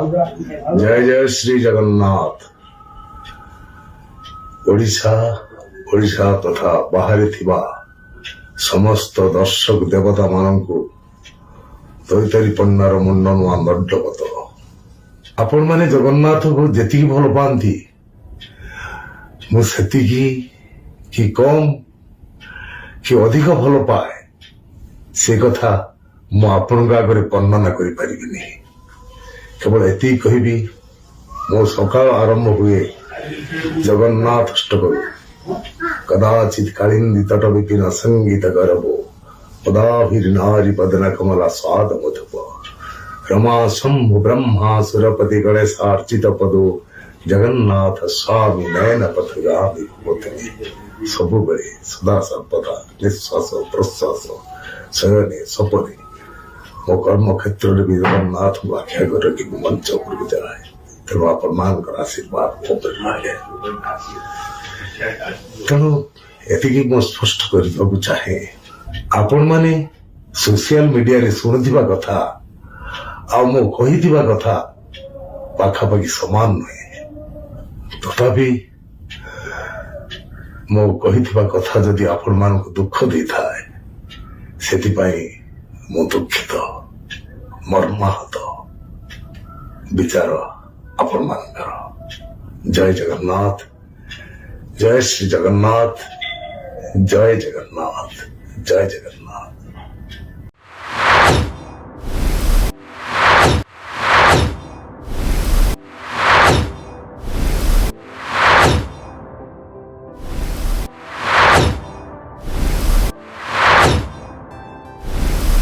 जय जय श्री जगन्नाथ। ओडिशा ओडिशा तथा बाहर थिबा समस्त दर्शक देवता मानंकु तैतरी पन्नार मुंडन दंडवत। आपण माने जगन्नाथ को जेति भल पाती मुति कि कम कि अधिक भल पाए से कथा मु आपण आगे वर्णना करि परिबिनी। केवल एति कहबी मो सकाल आरंभ हुए जगन्नाथ अष्टकम कदाचित कालिंदी तट विपिन संगीत गरबो पदाभिर्नारी पदन कमला स्वाद मधुप रमा शंभु ब्रह्मा सुरपति गणेशार्चित पदो जगन्नाथ स्वामी नयन पथगामी मोतनी सबु बड़े सदा सर्वदा निश्वास प्रश्वास शयने सपने मो कर्म क्षेत्र में भी जगन्नाथ को आख्या कर मंच उपरକୁ ଯାଏ। ତେଣୁ ଆପଣମାନଙ୍କର ଆଶୀର୍ବାଦ ମୋ ଉପରେ ମାଗେ। ତେଣୁ ଏତିକି ମୁଁ ସ୍ପଷ୍ଟ କରିବାକୁ ଚାହେଁ, ଆପଣମାନେ ସୋସିଆଲ ମିଡିଆରେ ଶୁଣୁଥିବା କଥା ଆଉ ମୁଁ କହିଥିବା କଥା ପାଖାପାଖି ସମାନ ନୁହେଁ। ତଥାପି ମୁଁ କହିଥିବା କଥା ଯଦି ଆପଣମାନଙ୍କୁ ଦୁଃଖ ଦେଇଥାଏ ସେଥିପାଇଁ ମୁଁ ଦୁଃଖିତ ମର୍ମାହତ। ବିଚାର ଆପଣମାନଙ୍କର। ଜୟ ଜଗନ୍ନାଥ, ଜୟ ଶ୍ରୀ ଜଗନ୍ନାଥ, ଜୟ ଜଗନ୍ନାଥ, ଜୟ ଜଗନ୍ନାଥ।